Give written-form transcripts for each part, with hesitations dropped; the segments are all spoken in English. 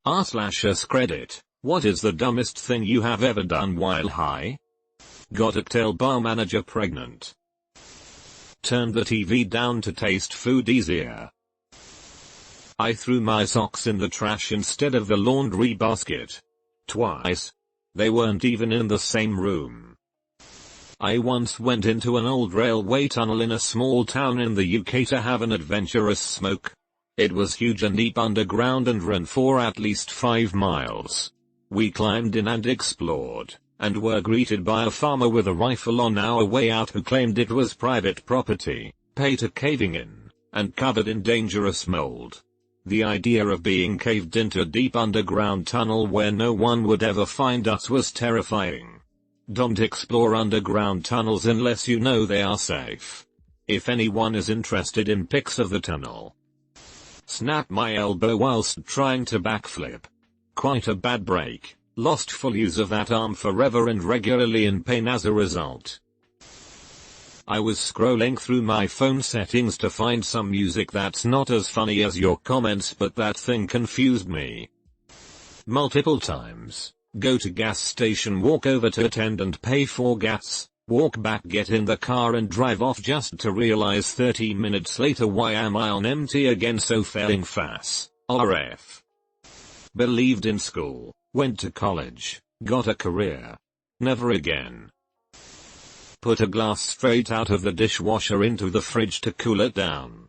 r/AskReddit, what is the dumbest thing you have ever done while high? Got a tell bar manager pregnant. Turned the TV down to taste food easier. I threw my socks in the trash instead of the laundry basket. Twice. They weren't even in the same room. I once went into an old railway tunnel in a small town in the UK to have an adventurous smoke. It was huge and deep underground and ran for at least 5 miles. We climbed in and explored, and were greeted by a farmer with a rifle on our way out who claimed it was private property, pay to caving in, and covered in dangerous mold. The idea of being caved into a deep underground tunnel where no one would ever find us was terrifying. Don't explore underground tunnels unless you know they are safe. If anyone is interested in pics of the tunnel. Snapped my elbow whilst trying to backflip. Quite a bad break. Lost full use of that arm forever and regularly in pain as a result. I was scrolling through my phone settings to find some music that's not as funny as your comments, but that thing confused me multiple times. Go to gas station, walk over to attendant, pay for gas, walk back, get in the car and drive off, just to realize 30 minutes later why am I on empty again, so failing fast. RF. Believed in school, went to college, got a career. Never again. Put a glass straight out of the dishwasher into the fridge to cool it down.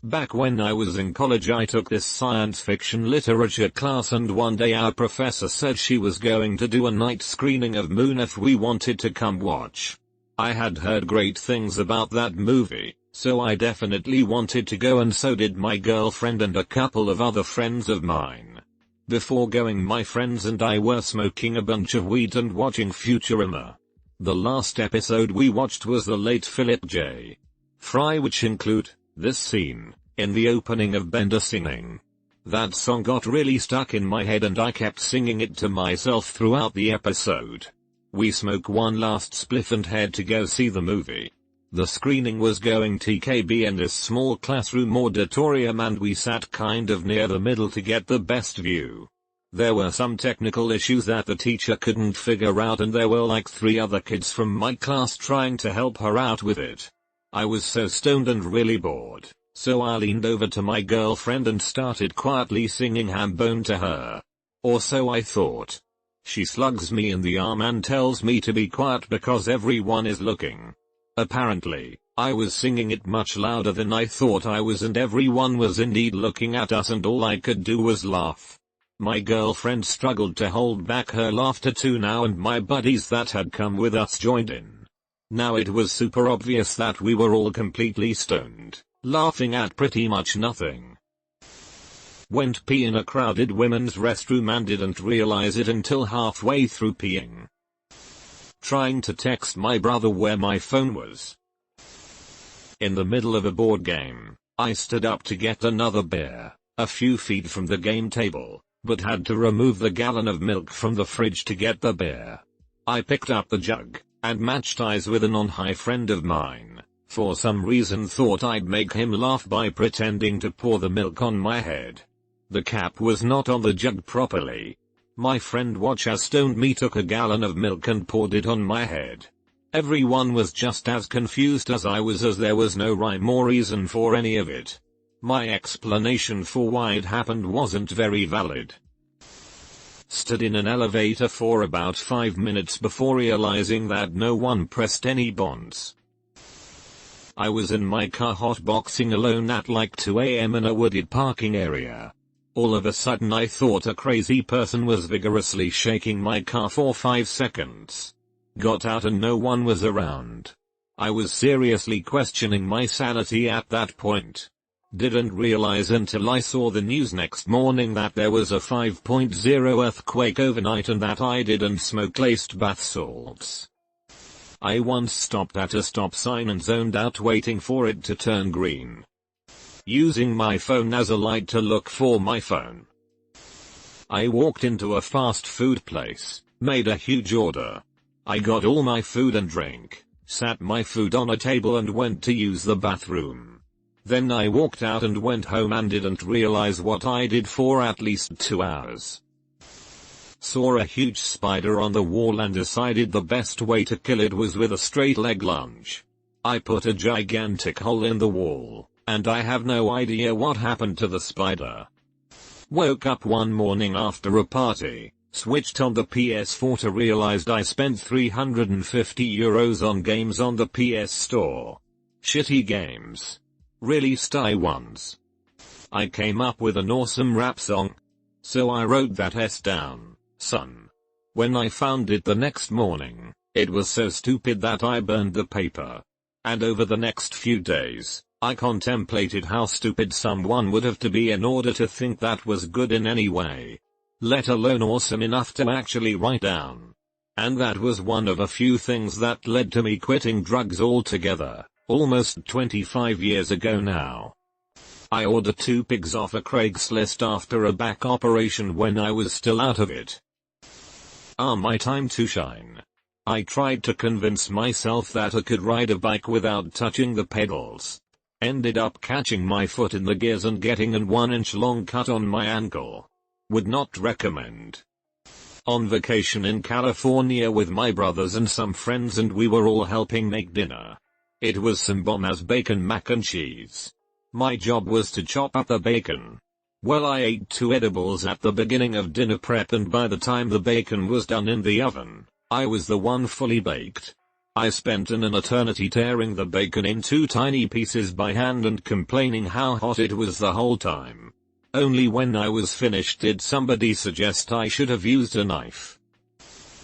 Back when I was in college I took this science fiction literature class, and one day our professor said she was going to do a night screening of Moon if we wanted to come watch. I had heard great things about that movie, so I definitely wanted to go, and so did my girlfriend and a couple of other friends of mine. Before going, my friends and I were smoking a bunch of weed and watching Futurama. The last episode we watched was the late Philip J. Fry, which include this scene in the opening of Bender singing. That song got really stuck in my head and I kept singing it to myself throughout the episode. We smoke one last spliff and head to go see the movie. The screening was going TKB in this small classroom auditorium, and we sat kind of near the middle to get the best view. There were some technical issues that the teacher couldn't figure out, and there were like 3 other kids from my class trying to help her out with it. I was so stoned and really bored, so I leaned over to my girlfriend and started quietly singing Hambone to her. Or so I thought. She slugs me in the arm and tells me to be quiet because everyone is looking. Apparently, I was singing it much louder than I thought I was, and everyone was indeed looking at us, and all I could do was laugh. My girlfriend struggled to hold back her laughter too now, and my buddies that had come with us joined in. Now it was super obvious that we were all completely stoned, laughing at pretty much nothing. Went pee in a crowded women's restroom and didn't realize it until halfway through peeing. Trying to text my brother where my phone was. In the middle of a board game, I stood up to get another beer, a few feet from the game table, but had to remove the gallon of milk from the fridge to get the beer. I picked up the jug, and matched eyes with an on-high friend of mine. For some reason thought I'd make him laugh by pretending to pour the milk on my head. The cap was not on the jug properly. My friend watched as stoned me took a gallon of milk and poured it on my head. Everyone was just as confused as I was, as there was no rhyme or reason for any of it. My explanation for why it happened wasn't very valid. Stood in an elevator for about 5 minutes before realizing that no one pressed any buttons. I was in my car hotboxing alone at like 2 AM in a wooded parking area. All of a sudden I thought a crazy person was vigorously shaking my car for 5 seconds. Got out and no one was around. I was seriously questioning my sanity at that point. Didn't realize until I saw the news next morning that there was a 5.0 earthquake overnight and that I didn't smoke laced bath salts. I once stopped at a stop sign and zoned out waiting for it to turn green, using my phone as a light to look for my phone. I walked into a fast food place, made a huge order. I got all my food and drink, sat my food on a table and went to use the bathroom. Then I walked out and went home and didn't realize what I did for at least 2 hours. Saw a huge spider on the wall and decided the best way to kill it was with a straight leg lunge. I put a gigantic hole in the wall, and I have no idea what happened to the spider. Woke up one morning after a party, switched on the PS4 to realized I spent €350 on games on the PS Store. Shitty games. Released ones. I came up with an awesome rap song. So I wrote that S down, son. When I found it the next morning, it was so stupid that I burned the paper. And over the next few days, I contemplated how stupid someone would have to be in order to think that was good in any way. Let alone awesome enough to actually write down. And that was one of a few things that led to me quitting drugs altogether, almost 25 years ago now. I ordered 2 pigs off a Craigslist after a back operation when I was still out of it. My time to shine. I tried to convince myself that I could ride a bike without touching the pedals. Ended up catching my foot in the gears and getting an 1-inch long cut on my ankle. Would not recommend. On vacation in California with my brothers and some friends, and we were all helping make dinner. It was some bomb-ass bacon mac and cheese. My job was to chop up the bacon. Well, I ate 2 edibles at the beginning of dinner prep, and by the time the bacon was done in the oven, I was the one fully baked. I spent an eternity tearing the bacon in 2 tiny pieces by hand and complaining how hot it was the whole time. Only when I was finished did somebody suggest I should have used a knife.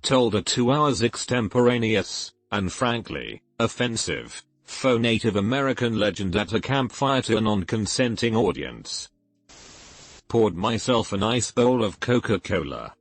Told a 2 hours extemporaneous, and frankly, offensive, faux Native American legend at a campfire to a non-consenting audience. Poured myself a nice bowl of Coca-Cola.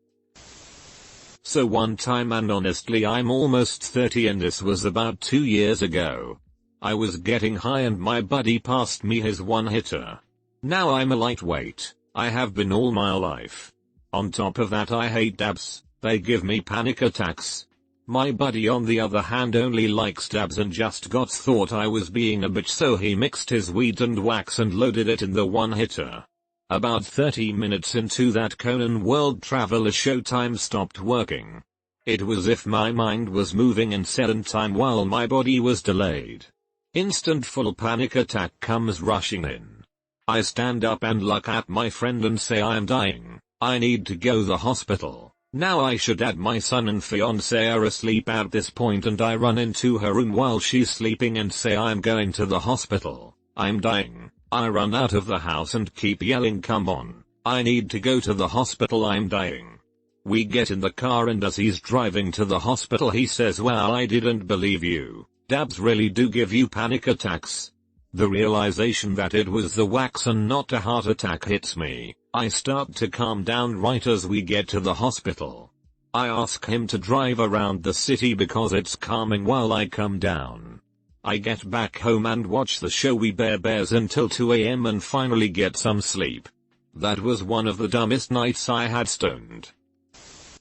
So one time, and honestly I'm almost 30 and this was about 2 years ago. I was getting high and my buddy passed me his one-hitter. Now I'm a lightweight, I have been all my life. On top of that I hate dabs, they give me panic attacks. My buddy on the other hand only likes dabs and just thought I was being a bitch, so he mixed his weed and wax and loaded it in the one-hitter. About 30 minutes into that, Conan World Traveler Showtime stopped working. It was as if my mind was moving in second time while my body was delayed. Instant full panic attack comes rushing in. I stand up and look at my friend and say I am dying, I need to go to the hospital. Now I should add my son and fiance are asleep at this point, and I run into her room while she's sleeping and say I'm going to the hospital, I'm dying. I run out of the house and keep yelling, come on, I need to go to the hospital, I'm dying. We get in the car and as he's driving to the hospital he says, well, I didn't believe you, dabs really do give you panic attacks. The realization that it was the wax and not a heart attack hits me. I start to calm down right as we get to the hospital. I ask him to drive around the city because it's calming while I come down. I get back home and watch the show We Bare Bears until 2 AM and finally get some sleep. That was one of the dumbest nights I had stoned.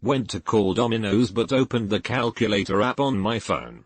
Went to call Domino's but opened the calculator app on my phone.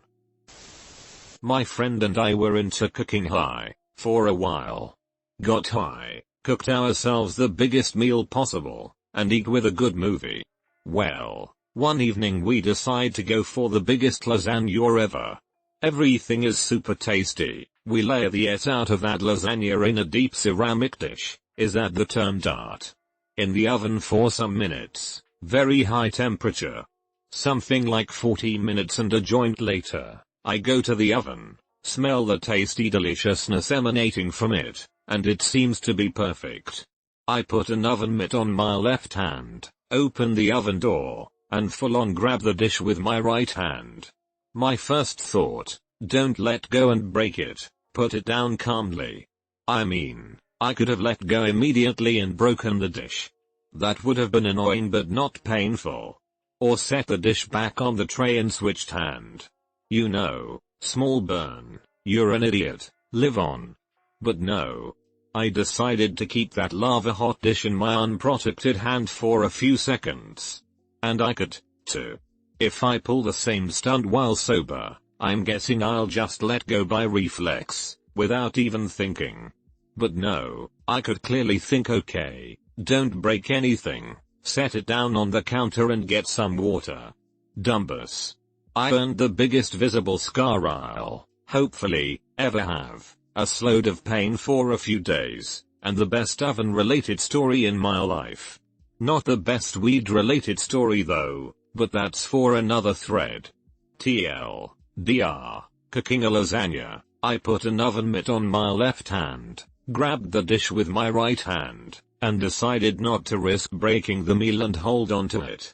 My friend and I were into cooking high for a while. Got high, cooked ourselves the biggest meal possible, and eat with a good movie. Well, one evening we decide to go for the biggest lasagna ever. Everything is super tasty. We layer the S out of that lasagna in a deep ceramic dish. Is that the term, dart? In the oven for some minutes. Very high temperature. Something like 40 minutes, and a joint later, I go to the oven, smell the tasty deliciousness emanating from it, and it seems to be perfect. I put an oven mitt on my left hand, open the oven door, and full on grab the dish with my right hand. My first thought, don't let go and break it, put it down calmly. I mean, I could have let go immediately and broken the dish. That would have been annoying but not painful. Or set the dish back on the tray and switched hand. You know, small burn, you're an idiot, live on. But no. I decided to keep that lava hot dish in my unprotected hand for a few seconds. And I could, too. If I pull the same stunt while sober, I'm guessing I'll just let go by reflex, without even thinking. But no, I could clearly think, okay, don't break anything, set it down on the counter and get some water. Dumbus. I earned the biggest visible scar I'll, hopefully, ever have, a load of pain for a few days, and the best oven related story in my life. Not the best weed related story though, but that's for another thread. TLDR, cooking a lasagna, I put an oven mitt on my left hand, grabbed the dish with my right hand, and decided not to risk breaking the meal and hold on to it.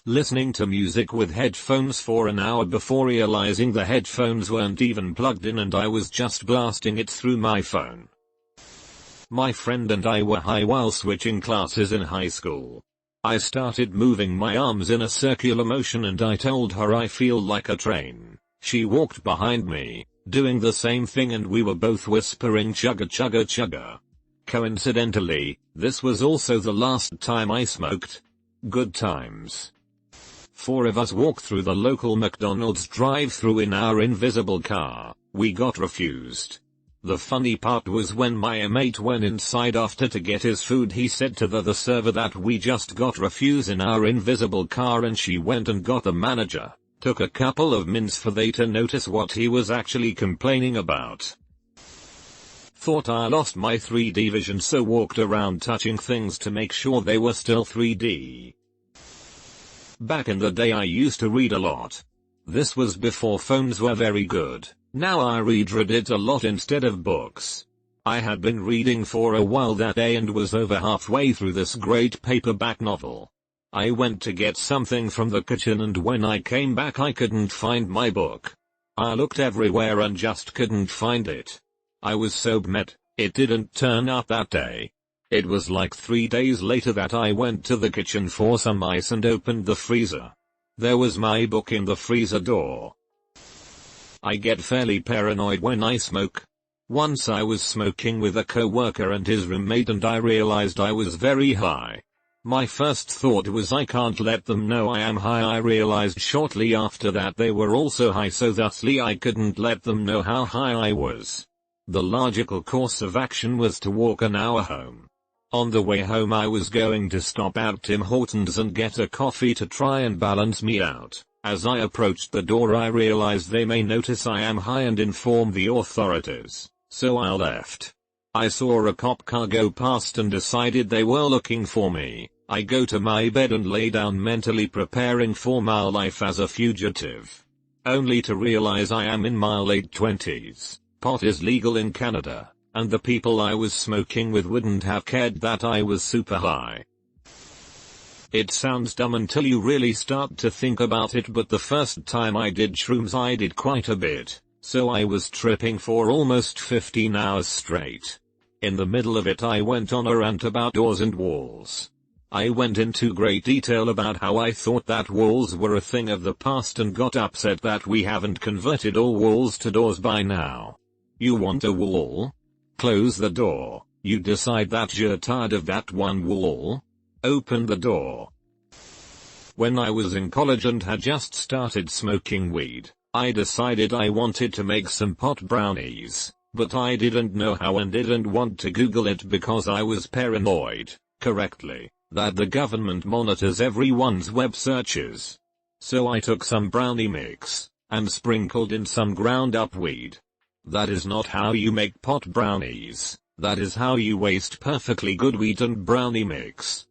Listening to music with headphones for an hour before realizing the headphones weren't even plugged in and I was just blasting it through my phone. My friend and I were high while switching classes in high school. I started moving my arms in a circular motion and I told her I feel like a train. She walked behind me, doing the same thing, and we were both whispering chugga chugga chugga. Coincidentally, this was also the last time I smoked. Good times. 4 of us walked through the local McDonald's drive-thru in our invisible car. We got refused. The funny part was when my mate went inside after to get his food, he said to the server that we just got refused in our invisible car, and she went and got the manager. Took a couple of minutes for they to notice what he was actually complaining about. Thought I lost my 3D vision, so walked around touching things to make sure they were still 3D. Back in the day I used to read a lot. This was before phones were very good. Now I read Reddit a lot instead of books. I had been reading for a while that day and was over halfway through this great paperback novel. I went to get something from the kitchen and when I came back I couldn't find my book. I looked everywhere and just couldn't find it. I was so mad, it didn't turn up that day. It was like 3 days later that I went to the kitchen for some ice and opened the freezer. There was my book in the freezer door. I get fairly paranoid when I smoke. Once I was smoking with a coworker and his roommate and I realized I was very high. My first thought was I can't let them know I am high. I realized shortly after that they were also high, so thusly I couldn't let them know how high I was. The logical course of action was to walk an hour home. On the way home I was going to stop at Tim Hortons and get a coffee to try and balance me out. As I approached the door I realized they may notice I am high and inform the authorities, so I left. I saw a cop car go past and decided they were looking for me. I go to my bed and lay down mentally preparing for my life as a fugitive. Only to realize I am in my late 20s. Pot is legal in Canada, and the people I was smoking with wouldn't have cared that I was super high. It sounds dumb until you really start to think about it, but the first time I did shrooms I did quite a bit, so I was tripping for almost 15 hours straight. In the middle of it I went on a rant about doors and walls. I went into great detail about how I thought that walls were a thing of the past and got upset that we haven't converted all walls to doors by now. You want a wall? Close the door. You decide that you're tired of that one wall? Open the door. When I was in college and had just started smoking weed, I decided I wanted to make some pot brownies, but I didn't know how and didn't want to Google it because I was paranoid, correctly, that the government monitors everyone's web searches. So I took some brownie mix and sprinkled in some ground up weed. That is not how you make pot brownies. That is how you waste perfectly good wheat and brownie mix.